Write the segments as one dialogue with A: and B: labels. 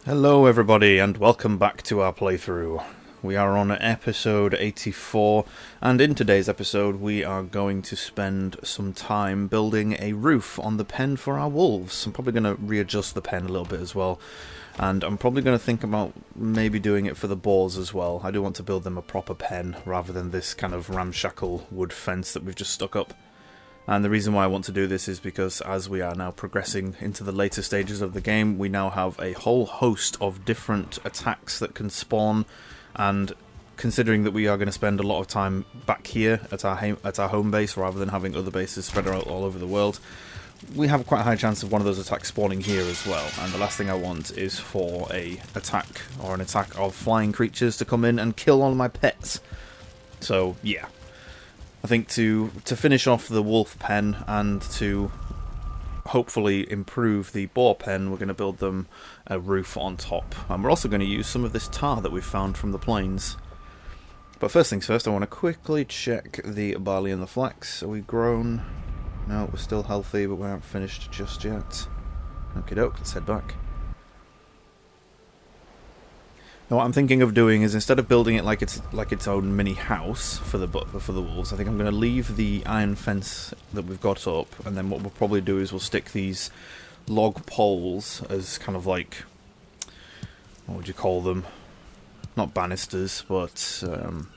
A: Hello everybody and welcome back to our playthrough. We are on episode 84 and in today's episode we are going to spend some time building a roof on the pen for our wolves. I'm probably going to readjust the pen a little bit as well, and I'm probably going to think about maybe doing it for the boars as well. I do want to build them a proper pen rather than this kind of ramshackle wood fence that we've just stuck up. And the reason why I want to do this is because as we are now progressing into the later stages of the game, we now have a whole host of different attacks that can spawn, and considering that we are going to spend a lot of time back here at our home base rather than having other bases spread out all over the world, we have quite a high chance of one of those attacks spawning here as well. And the last thing I want is for an attack of flying creatures to come in and kill all of my pets. So yeah. I think to finish off the wolf pen and to hopefully improve the boar pen, we're going to build them a roof on top. And we're also going to use some of this tar that we've found from the plains. But first things first, I want to quickly check the barley and the flax. Are we grown? No, we're still healthy, but we aren't finished just yet. Okie doke, let's head back. Now what I'm thinking of doing is, instead of building it like its own mini house for the wolves, I think I'm going to leave the iron fence that we've got up, and then what we'll probably do is we'll stick these log poles as kind of like, what would you call them? Not banisters, but I'm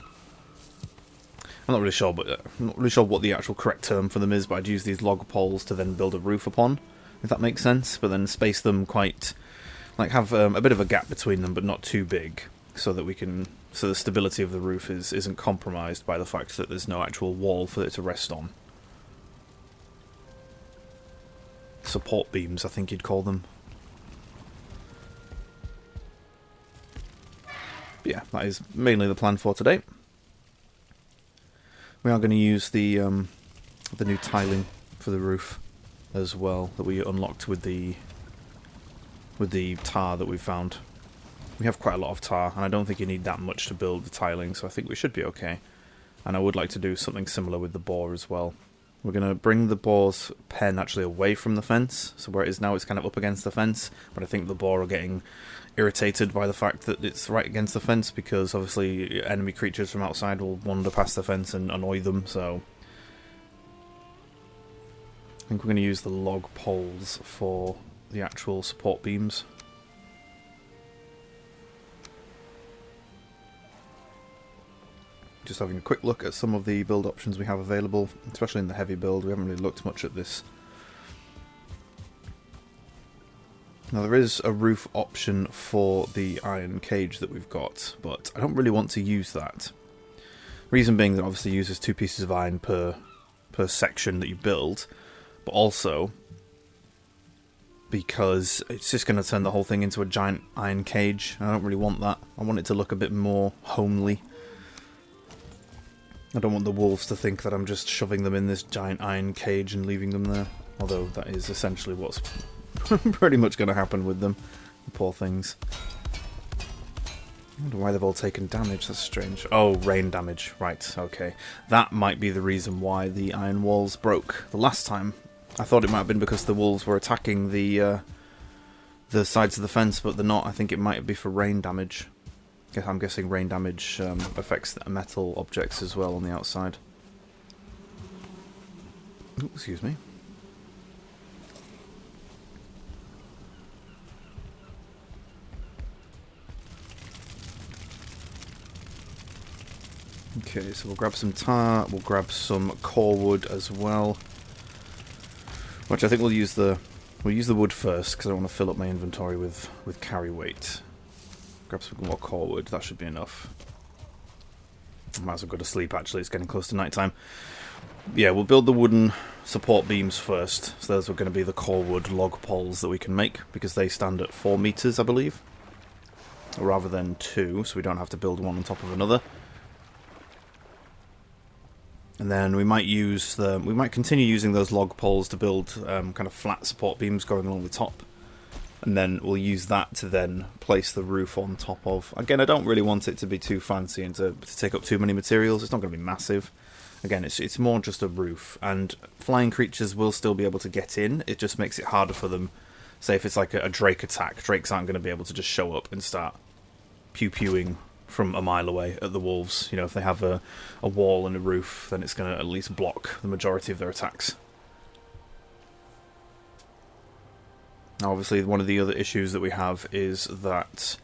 A: not really sure what the actual correct term for them is. But I'd use these log poles to then build a roof upon, if that makes sense. But then space them quite. Like have a bit of a gap between them, but not too big, so that the stability of the roof isn't compromised by the fact that there's no actual wall for it to rest on. Support beams, I think you'd call them. But yeah, that is mainly the plan for today. We are going to use the new tiling for the roof as well that we unlocked with the tar that we found. We have quite a lot of tar, and I don't think you need that much to build the tiling, so I think we should be okay. And I would like to do something similar with the boar as well. We're going to bring the boar's pen actually away from the fence, so where it is now it's kind of up against the fence, but I think the boar are getting irritated by the fact that it's right against the fence, because obviously enemy creatures from outside will wander past the fence and annoy them, so I think we're going to use the log poles for the actual support beams. Just having a quick look at some of the build options we have available, especially in the heavy build. We haven't really looked much at this. Now there is a roof option for the iron cage that we've got, but I don't really want to use that. Reason being that obviously it uses 2 pieces of iron per section that you build, but also because it's just going to turn the whole thing into a giant iron cage. I don't really want that. I want it to look a bit more homely. I don't want the wolves to think that I'm just shoving them in this giant iron cage and leaving them there. Although that is essentially what's pretty much going to happen with them. The poor things. I wonder why they've all taken damage. That's strange. Oh, rain damage. Right, okay. That might be the reason why the iron walls broke the last time. I thought it might have been because the wolves were attacking the sides of the fence, but they're not. I think it might be for rain damage. I'm guessing rain damage affects the metal objects as well on the outside. Ooh, excuse me. Okay, so we'll grab some tar, we'll grab some core wood as well. Which I think we'll use the wood first, because I don't want to fill up my inventory with carry weight. Grab some more core wood, that should be enough. I might as well go to sleep actually, it's getting close to night time. Yeah, we'll build the wooden support beams first. So those are going to be the core wood log poles that we can make, because they stand at 4 meters, I believe. Rather than 2, so we don't have to build one on top of another. And then we might continue using those log poles to build kind of flat support beams going along the top. And then we'll use that to then place the roof on top of. Again, I don't really want it to be too fancy and to take up too many materials. It's not going to be massive. Again, it's more just a roof. And flying creatures will still be able to get in. It just makes it harder for them say if it's like a Drake attack, Drakes aren't going to be able to just show up and start pew-pewing from a mile away at the wolves. You know, if they have a wall and a roof, then it's going to at least block the majority of their attacks. Now, obviously, one of the other issues that we have is that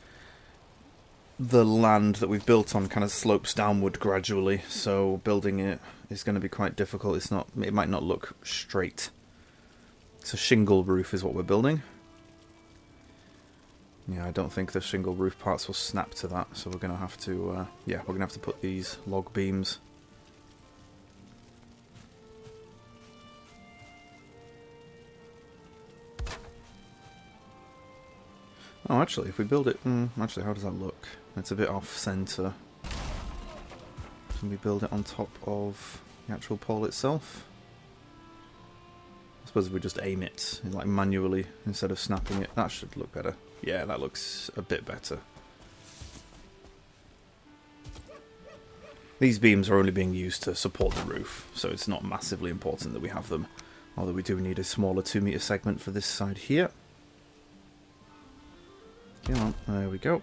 A: the land that we've built on kind of slopes downward gradually, so building it is going to be quite difficult. It might not look straight. It's a shingle roof is what we're building. Yeah, I don't think the shingle roof parts will snap to that, so we're going to have to, yeah, we're going to have to put these log beams. Oh, actually, if we build it, actually, how does that look? It's a bit off-center. Can we build it on top of the actual pole itself? I suppose if we just aim it, like manually, instead of snapping it, that should look better. Yeah, that looks a bit better. These beams are only being used to support the roof, so it's not massively important that we have them. Although we do need a smaller 2-meter segment for this side here. Come on, there we go.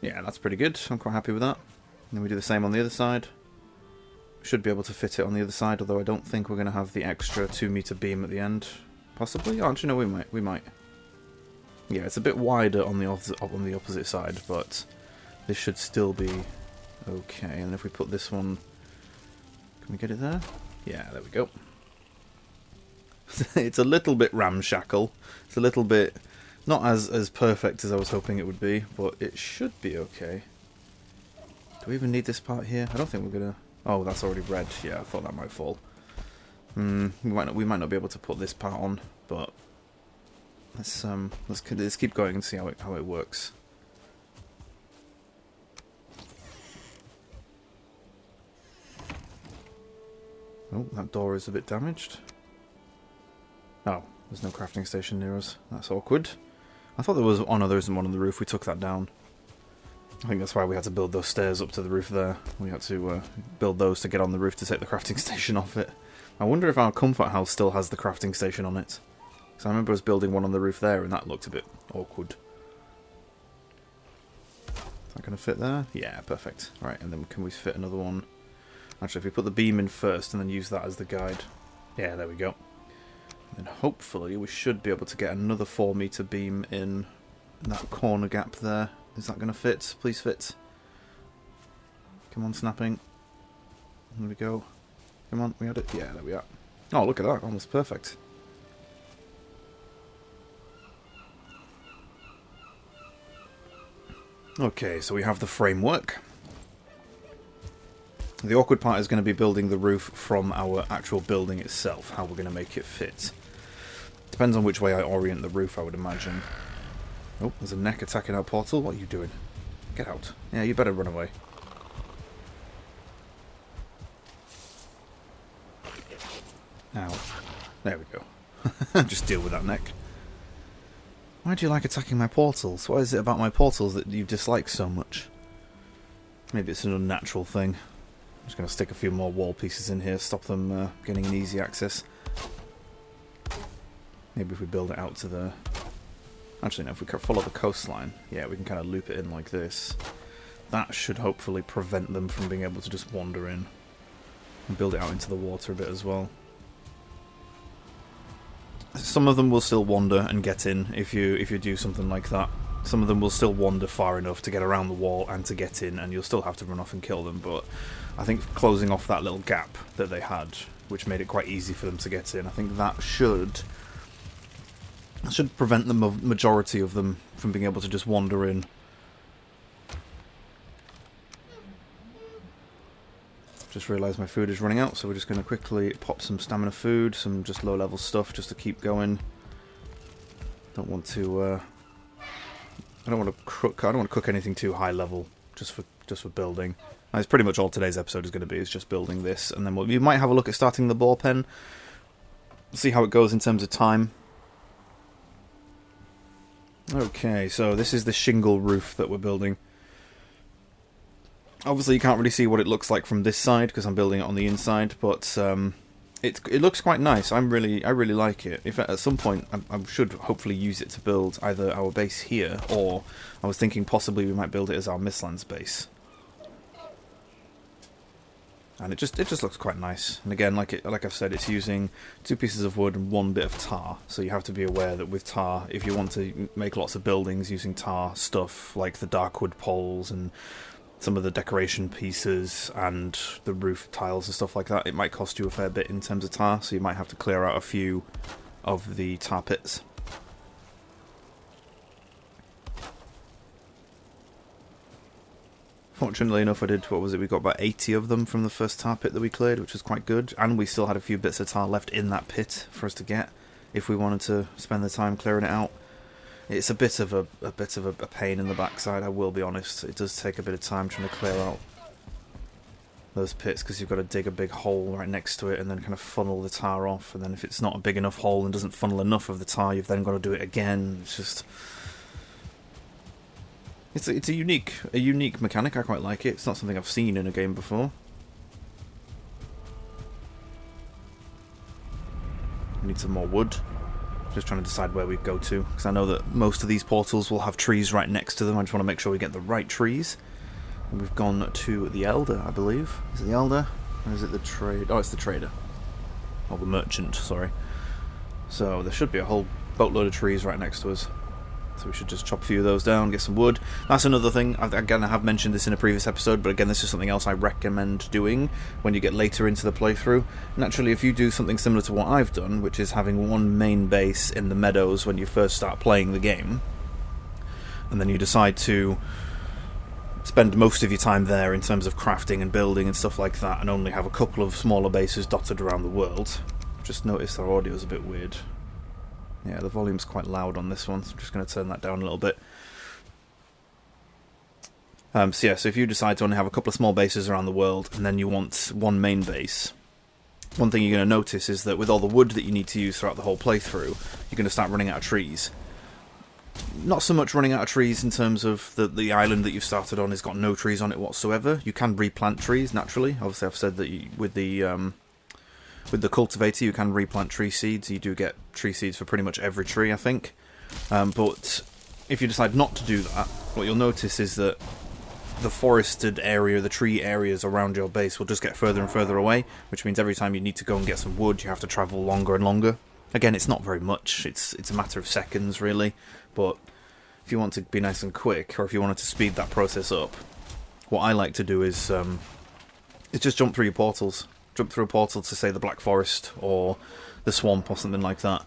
A: Yeah, that's pretty good. I'm quite happy with that. And then we do the same on the other side. Should be able to fit it on the other side, although I don't think we're going to have the extra 2-meter beam at the end. Possibly? Oh, actually, no, we might. Yeah, it's a bit wider on the opposite side, but this should still be okay. And if we put this one... Can we get it there? Yeah, there we go. It's a little bit ramshackle. It's a little bit... Not as perfect as I was hoping it would be, but it should be okay. Do we even need this part here? I don't think we're gonna... Oh, that's already red. Yeah, I thought that might fall. We might not be able to put this part on, but let's keep going and see how it works. Oh, that door is a bit damaged. Oh, there's no crafting station near us. That's awkward. I thought there was... Oh no, there isn't one on the roof. We took that down. I think that's why we had to build those stairs up to the roof there. We had to build those to get on the roof to take the crafting station off it. I wonder if our comfort house still has the crafting station on it. Because I remember us building one on the roof there and that looked a bit awkward. Is that going to fit there? Yeah, perfect. Right, and then can we fit another one? Actually, if we put the beam in first and then use that as the guide. Yeah, there we go. And hopefully we should be able to get another 4-meter beam in that corner gap there. Is that going to fit? Please fit. Come on, snapping. There we go. Come on, we had it. Yeah, there we are. Oh, look at that. Almost perfect. Okay, so we have the framework. The awkward part is going to be building the roof from our actual building itself, how we're going to make it fit. Depends on which way I orient the roof, I would imagine. Oh, there's a neck attacking our portal. What are you doing? Get out. Yeah, you better run away. Ow. There we go. Just deal with that neck. Why do you like attacking my portals? What is it about my portals that you dislike so much? Maybe it's an unnatural thing. I'm just going to stick a few more wall pieces in here, stop them getting an easy access. Maybe if we build it out to the... Actually, no, if we follow the coastline, yeah, we can kind of loop it in like this. That should hopefully prevent them from being able to just wander in. And build it out into the water a bit as well. Some of them will still wander and get in if you do something like that. Some of them will still wander far enough to get around the wall and to get in, and you'll still have to run off and kill them, but I think closing off that little gap that they had, which made it quite easy for them to get in, I think that should prevent the majority of them from being able to just wander in. Just realised my food is running out, so we're just going to quickly pop some stamina food, some just low-level stuff just to keep going. Don't want to... I don't want to cook anything too high level, just for building. And it's pretty much all today's episode is going to be, is just building this, and then we might have a look at starting the ball pen, see how it goes in terms of time. Okay, so this is the shingle roof that we're building. Obviously you can't really see what it looks like from this side, because I'm building it on the inside, but it looks quite nice. I really like it. In fact, at some point, I should hopefully use it to build either our base here, or I was thinking possibly we might build it as our Mistlands base. And it just looks quite nice. And again, like I've said, it's using 2 pieces of wood and 1 bit of tar. So you have to be aware that with tar, if you want to make lots of buildings using tar stuff, like the dark wood poles and some of the decoration pieces and the roof tiles and stuff like that, it might cost you a fair bit in terms of tar, so you might have to clear out a few of the tar pits. Fortunately enough, I did, what was it, we got about 80 of them from the first tar pit that we cleared, which was quite good, and we still had a few bits of tar left in that pit for us to get, if we wanted to spend the time clearing it out. It's a bit of a pain in the backside, I will be honest. It does take a bit of time trying to clear out those pits, because you've got to dig a big hole right next to it and then kind of funnel the tar off, and then if it's not a big enough hole and doesn't funnel enough of the tar, you've then got to do it again. It's just... It's a unique mechanic. I quite like it. It's not something I've seen in a game before. We need some more wood. Just trying to decide where we go to, because I know that most of these portals will have trees right next to them. I just want to make sure we get the right trees. And we've gone to the Elder, I believe. Is it the Elder? Or is it the trade? Oh, it's the trader. Or the merchant, sorry. So there should be a whole boatload of trees right next to us. So we should just chop a few of those down, get some wood. That's another thing. Again, I have mentioned this in a previous episode, but again, this is something else I recommend doing when you get later into the playthrough. Naturally, if you do something similar to what I've done, which is having one main base in the meadows when you first start playing the game, and then you decide to spend most of your time there in terms of crafting and building and stuff like that, and only have a couple of smaller bases dotted around the world. Just noticed our audio is a bit weird. Yeah, the volume's quite loud on this one, so I'm just going to turn that down a little bit. So if you decide to only have a couple of small bases around the world, and then you want one main base, one thing you're going to notice is that with all the wood that you need to use throughout the whole playthrough, you're going to start running out of trees. Not so much running out of trees in terms of the island that you've started on has got no trees on it whatsoever. You can replant trees, naturally. Obviously, I've said that with the cultivator, you can replant tree seeds. You do get tree seeds for pretty much every tree, I think. But if you decide not to do that, what you'll notice is that the forested area, the tree areas around your base will just get further and further away, which means every time you need to go and get some wood, you have to travel longer and longer. Again, it's not very much. It's a matter of seconds, really. But if you want to be nice and quick, or if you wanted to speed that process up, what I like to do is just jump through your portals. Jump through a portal to, say, the Black Forest or the Swamp or something like that.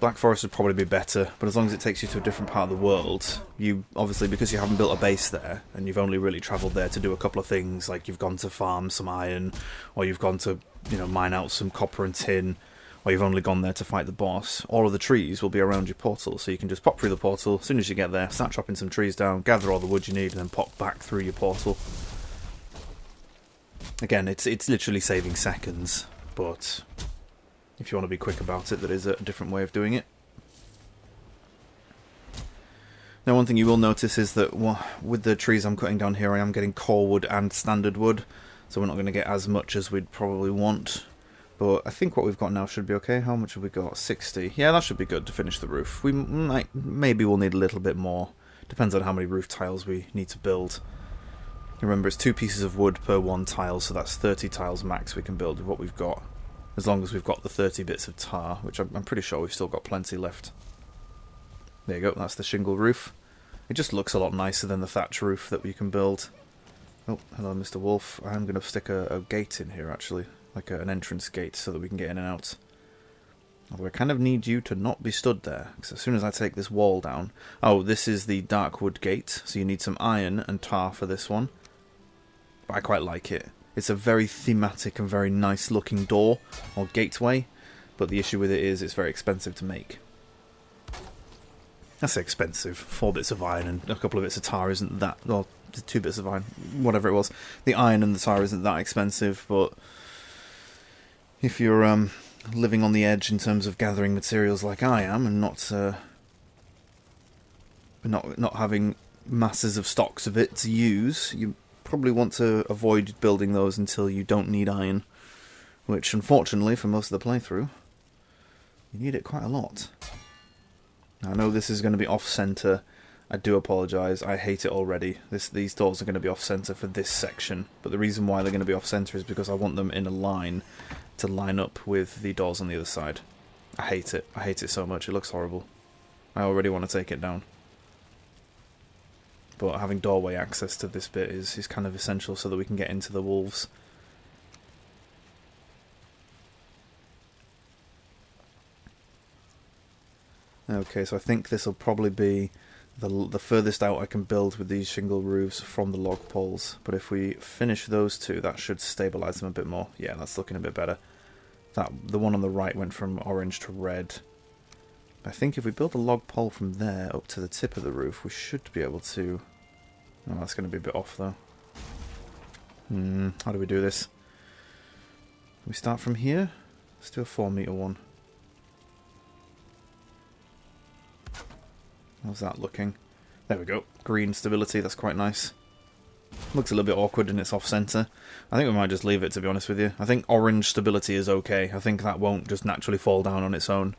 A: Black Forest would probably be better, but as long as it takes you to a different part of the world, you obviously, because you haven't built a base there, and you've only really travelled there to do a couple of things, like you've gone to farm some iron, or you've gone to, mine out some copper and tin, or you've only gone there to fight the boss, all of the trees will be around your portal, so you can just pop through the portal, as soon as you get there, start chopping some trees down, gather all the wood you need, and then pop back through your portal. Again, it's literally saving seconds, but if you want to be quick about it, there is a different way of doing it. Now, one thing you will notice is that with the trees I'm cutting down here, I am getting core wood and standard wood, so we're not going to get as much as we'd probably want. But I think what we've got now should be okay. How much have we got? 60. Yeah, that should be good to finish the roof. Maybe we'll need a little bit more. Depends on how many roof tiles we need to build. Remember, it's 2 pieces of wood per 1 tile, so that's 30 tiles max we can build with what we've got. As long as we've got the 30 bits of tar, which I'm pretty sure we've still got plenty left. There you go, that's the shingle roof. It just looks a lot nicer than the thatch roof that we can build. Oh, hello Mr. Wolf. I'm going to stick a gate in here, actually. Like an entrance gate, so that we can get in and out. Although I kind of need you to not be stood there, because as soon as I take this wall down... Oh, this is the dark wood gate, so you need some iron and tar for this one. But I quite like it. It's a very thematic and very nice looking door, or gateway, but the issue with it is it's very expensive to make. I say expensive. 4 bits of iron and a couple of bits of tar isn't that... Well, 2 bits of iron, whatever it was. The iron and the tar isn't that expensive, but if you're living on the edge in terms of gathering materials like I am, and not having masses of stocks of it to use, you probably want to avoid building those until you don't need iron. which unfortunately for most of the playthrough, you need it quite a lot. Now, I know this is going to be off-center. I do apologise, I hate it already. These doors are going to be off-center for this section, but the reason why they're going to be off-center is because I want them in a line to line up with the doors on the other side. I hate it. I hate it so much. It looks horrible. I already want to take it down. But having doorway access to this bit is kind of essential so that we can get into the wolves. Okay, so I think this will probably be the furthest out I can build with these shingle roofs from the log poles. But if we finish those two, that should stabilise them a bit more. Yeah, that's looking a bit better. The one on the right went from orange to red. I think if we build a log pole from there up to the tip of the roof, we should be able to... Oh, that's going to be a bit off, though. How do we do this? We start from here? Let's do a 4-metre one. How's that looking? There we go. Green stability, that's quite nice. Looks a little bit awkward and it's off-centre. I think we might just leave it, to be honest with you. I think orange stability is okay. I think that won't just naturally fall down on its own.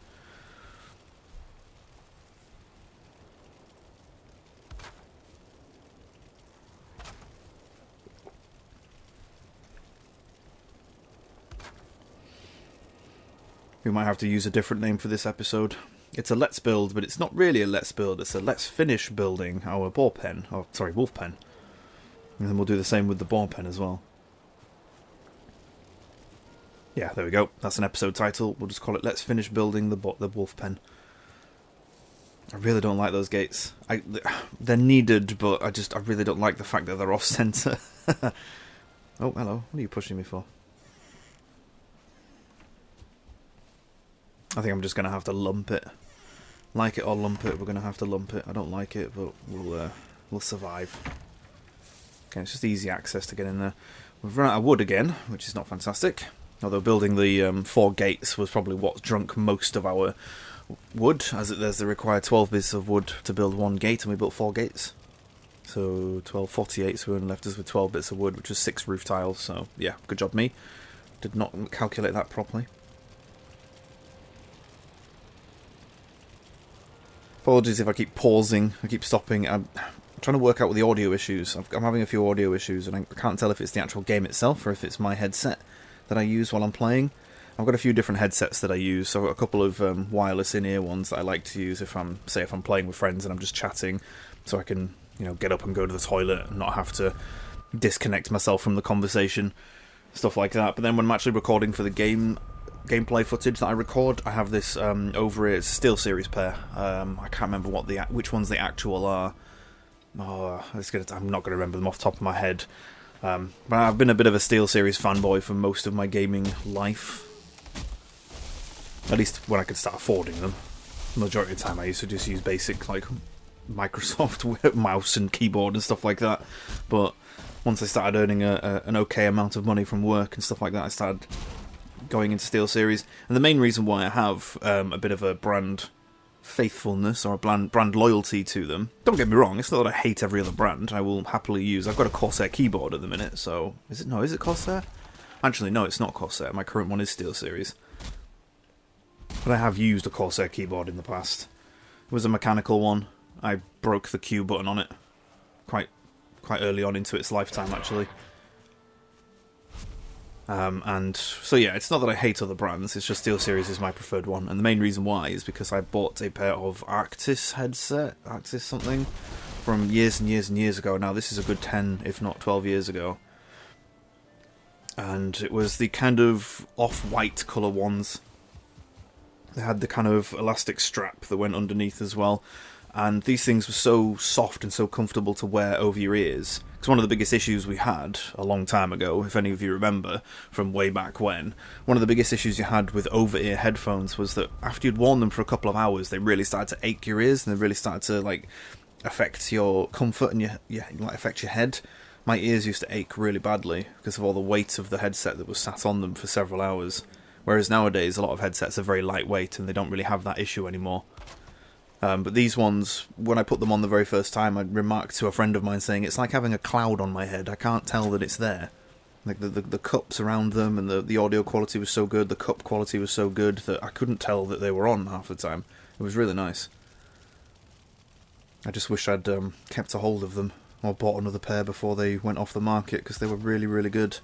A: We might have to use a different name for this episode. It's a Let's Build, but it's not really a Let's Build, it's a Let's Finish building our boar pen. Oh, sorry, wolf pen. And then we'll do the same with the boar pen as well. Yeah, there we go. That's an episode title. We'll just call it Let's Finish Building the wolf pen. I really don't like those gates. They're needed, but I really don't like the fact that they're off-centre. Oh, hello. What are you pushing me for? I think I'm just going to have to lump it. Like it or lump it, we're going to have to lump it. I don't like it, but we'll survive. Okay, it's just easy access to get in there. We've run out of wood again, which is not fantastic. Although building the 4 gates was probably what drunk most of our wood, as there's the required 12 bits of wood to build 1 gate, and we built 4 gates. So 1248, so we only left us with 12 bits of wood, which was 6 roof tiles, so yeah, good job me. Did not calculate that properly. Apologies if I keep pausing, I keep stopping. I'm trying to work out with the audio issues. I'm having a few audio issues, and I can't tell if it's the actual game itself or if it's my headset that I use while I'm playing. I've got a few different headsets that I use, so I've got a couple of wireless in-ear ones that I like to use if I'm playing with friends and I'm just chatting, so I can, get up and go to the toilet and not have to disconnect myself from the conversation, stuff like that. But then when I'm actually recording for the gameplay footage that I record, I have this over here. It's a SteelSeries pair. I can't remember which ones the actual are. Oh, I'm not going to remember them off the top of my head. But I've been a bit of a SteelSeries fanboy for most of my gaming life. At least when I could start affording them. The majority of the time I used to just use basic like Microsoft mouse and keyboard and stuff like that. But once I started earning an okay amount of money from work and stuff like that, I started going into SteelSeries. And the main reason why I have a bit of a brand faithfulness or a brand loyalty to them, don't get me wrong, it's not that I hate every other brand. I will happily use... I've got a Corsair keyboard at the minute, so... Is it Corsair? Actually, no, it's not Corsair. My current one is SteelSeries. But I have used a Corsair keyboard in the past. It was a mechanical one. I broke the Q button on it quite early on into its lifetime, actually. And so yeah, it's not that I hate other brands, it's just SteelSeries is my preferred one. And the main reason why is because I bought a pair of Arctis something, from years and years and years ago. Now this is a good 10, if not 12 years ago. And it was the kind of off-white colour ones. They had the kind of elastic strap that went underneath as well. And these things were so soft and so comfortable to wear over your ears. Because one of the biggest issues we had a long time ago, if any of you remember, from way back when, one of the biggest issues you had with over-ear headphones was that after you'd worn them for a couple of hours, they really started to ache your ears, and they really started to like affect your comfort and affect your head. My ears used to ache really badly because of all the weight of the headset that was sat on them for several hours. Whereas nowadays, a lot of headsets are very lightweight and they don't really have that issue anymore. But these ones, when I put them on the very first time, I remarked to a friend of mine saying, it's like having a cloud on my head. I can't tell that it's there. Like the cups around them, and the audio quality was so good, the cup quality was so good that I couldn't tell that they were on half the time. It was really nice. I just wish I'd kept a hold of them, or bought another pair before they went off the market, because they were really, really good.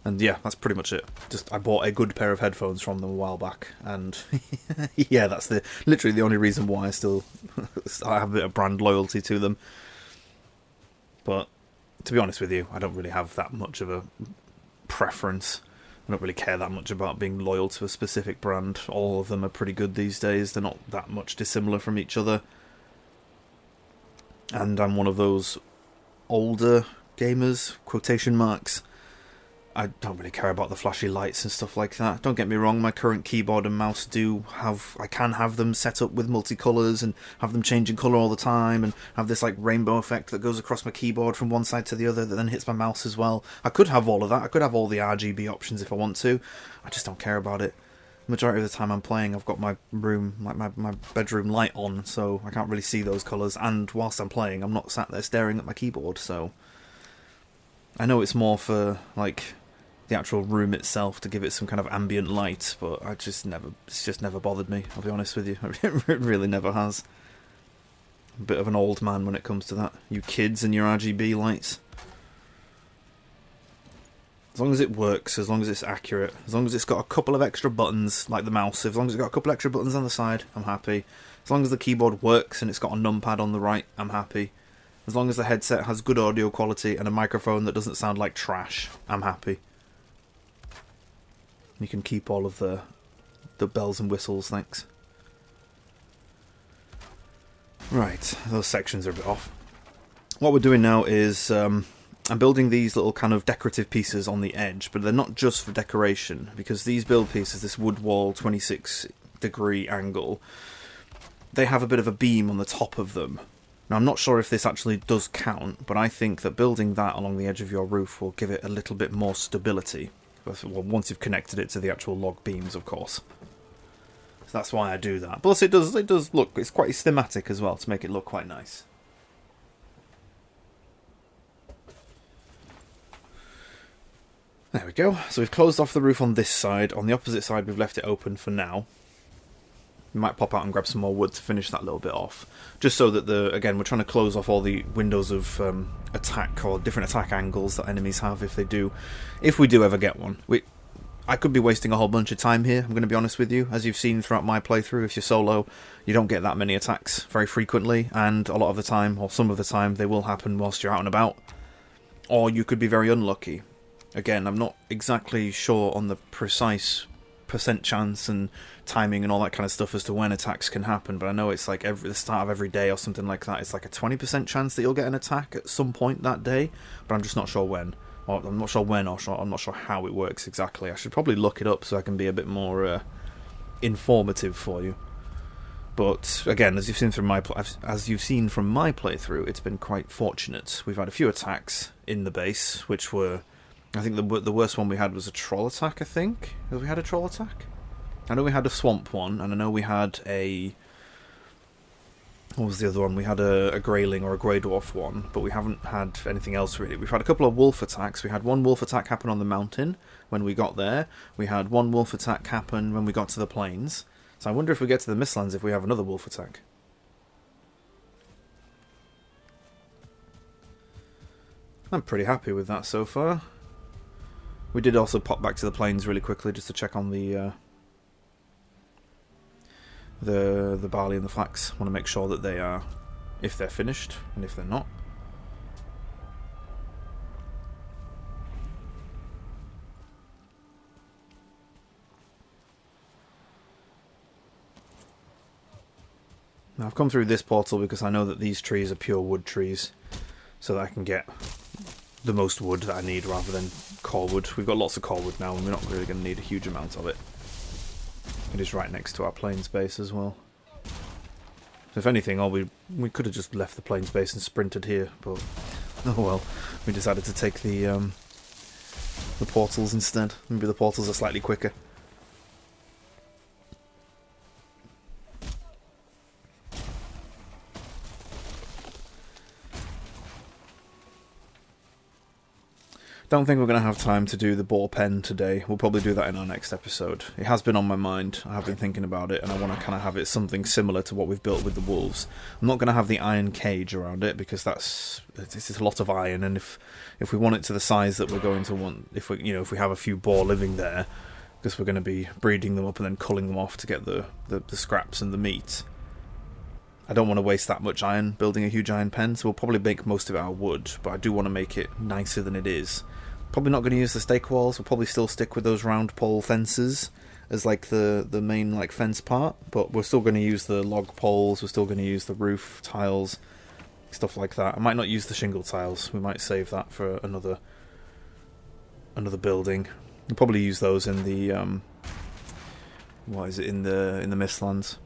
A: And yeah, that's pretty much it. Just I bought a good pair of headphones from them a while back, and yeah, that's literally the only reason why I have a bit of brand loyalty to them. But to be honest with you, I don't really have that much of a preference. I don't really care that much about being loyal to a specific brand. All of them are pretty good these days. They're not that much dissimilar from each other. And I'm one of those older gamers, quotation marks. I don't really care about the flashy lights and stuff like that. Don't get me wrong, my current keyboard and mouse I can have them set up with multicolours and have them changing colour all the time and have this like rainbow effect that goes across my keyboard from one side to the other that then hits my mouse as well. I could have all of that. I could have all the RGB options if I want to. I just don't care about it. The majority of the time I'm playing, I've got my room, like my bedroom light on, so I can't really see those colours, and whilst I'm playing, I'm not sat there staring at my keyboard, so I know it's more for like the actual room itself to give it some kind of ambient light, but it's just never bothered me, I'll be honest with you. It really never has. A bit of an old man when it comes to that. You kids and your RGB lights. As long as it works, as long as it's accurate, as long as it's got a couple of extra buttons, like the mouse, as long as it's got a couple of extra buttons on the side, I'm happy. As long as the keyboard works and it's got a numpad on the right, I'm happy. As long as the headset has good audio quality and a microphone that doesn't sound like trash, I'm happy. You can keep all of the bells and whistles, thanks. Right, those sections are a bit off. What we're doing now is I'm building these little kind of decorative pieces on the edge, but they're not just for decoration, because these build pieces, this wood wall 26-degree angle, they have a bit of a beam on the top of them. Now, I'm not sure if this actually does count, but I think that building that along the edge of your roof will give it a little bit more stability. Well, once you've connected it to the actual log beams, of course. So that's why I do that. Plus, it does look, it's quite thematic as well, to make it look quite nice. There we go. So we've closed off the roof on this side. On the opposite side, we've left it open for now. We might pop out and grab some more wood to finish that little bit off. Just so that, again, we're trying to close off all the windows of attack or different attack angles that enemies have if we do ever get one. I could be wasting a whole bunch of time here, I'm going to be honest with you. As you've seen throughout my playthrough, if you're solo, you don't get that many attacks very frequently, and a lot of the time, or some of the time, they will happen whilst you're out and about. Or you could be very unlucky. Again, I'm not exactly sure on the precise percent chance and timing and all that kind of stuff as to when attacks can happen, but I know it's like the start of every day or something like that. It's like a 20% chance that you'll get an attack at some point that day, but I'm just not sure when. Or I'm not sure when, or I'm not sure how it works exactly. I should probably look it up so I can be a bit more informative for you. But again, as you've seen from my playthrough, it's been quite fortunate. We've had a few attacks in the base, which were, I think the worst one we had was a troll attack. I think have we had a troll attack? I know we had a swamp one, and I know we had a. What was the other one? We had a greyling or a grey dwarf one, but we haven't had anything else really. We've had a couple of wolf attacks. We had one wolf attack happen on the mountain when we got there. We had one wolf attack happen when we got to the plains. So I wonder if we get to the Mistlands if we have another wolf attack. I'm pretty happy with that so far. We did also pop back to the plains really quickly just to check on the barley and the flax. Want to make sure that they are, if they're finished, and if they're not. Now I've come through this portal because I know that these trees are pure wood trees, so that I can get the most wood that I need rather than core wood. We've got lots of core wood now, and we're not really going to need a huge amount of it. It is right next to our plains base as well. So if anything, we could have just left the plains base and sprinted here, but oh well. We decided to take the portals instead. Maybe the portals are slightly quicker. Don't think we're going to have time to do the ball pen today. We'll probably do that in our next episode. It has been on my mind. I have been thinking about it, and I want to kind of have it something similar to what we've built with the wolves. I'm not going to have the iron cage around it because this is a lot of iron, and if we want it to the size that we're going to want, if we have a few boar living there, because we're going to be breeding them up and then culling them off to get the scraps and the meat. I don't want to waste that much iron building a huge iron pen, so we'll probably make most of it out of wood, but I do want to make it nicer than it is. Probably not going to use the stake walls. We'll probably still stick with those round pole fences as like the main like fence part, but we're still going to use the log poles. We're still going to use the roof tiles, stuff like that. I might not use the shingle tiles. We might save that for another building. We'll probably use those in the in the Mistlands.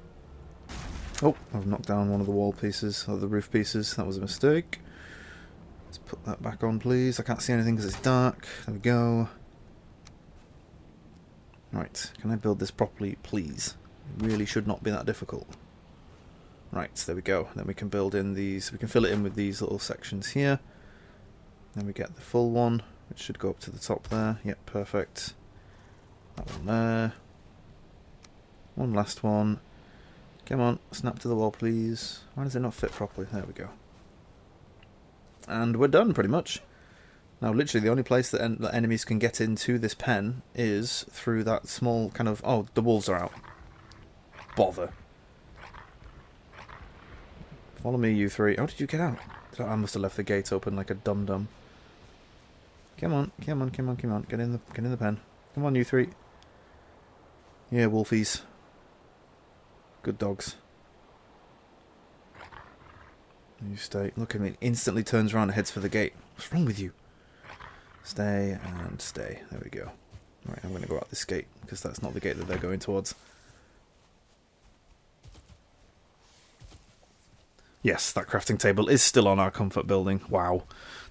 A: Oh, I've knocked down one of the wall pieces, or the roof pieces. That was a mistake. Let's put that back on, please. I can't see anything because it's dark. There we go. Right, can I build this properly, please? It really should not be that difficult. Right, there we go. Then we can build in these. We can fill it in with these little sections here. Then we get the full one, which should go up to the top there. Yep, perfect. That one there. One last one. Come on, snap to the wall, please. Why does it not fit properly? There we go. And we're done, pretty much. Now, literally, the only place that enemies can get into this pen is through that small kind of... Oh, the wolves are out. Bother. Follow me, you three. How did you get out? I must have left the gate open like a dum-dum. Come on, come on, come on, come on. Get in the pen. Come on, you three. Yeah, wolfies. Good dogs. You stay. Look at me. Instantly turns around and heads for the gate. What's wrong with you? Stay and stay. There we go. Right, I'm going to go out this gate because that's not the gate that they're going towards. Yes, that crafting table is still on our comfort building. Wow.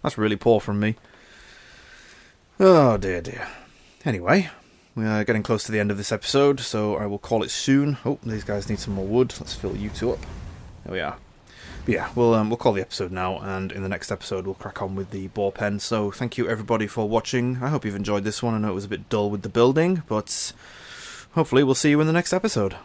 A: That's really poor from me. Oh, dear, dear. Anyway, we are getting close to the end of this episode, so I will call it soon. Oh, these guys need some more wood. Let's fill you two up. There we are. But yeah, we'll call the episode now, and in the next episode we'll crack on with the boar pen. So thank you everybody for watching. I hope you've enjoyed this one. I know it was a bit dull with the building, but hopefully we'll see you in the next episode.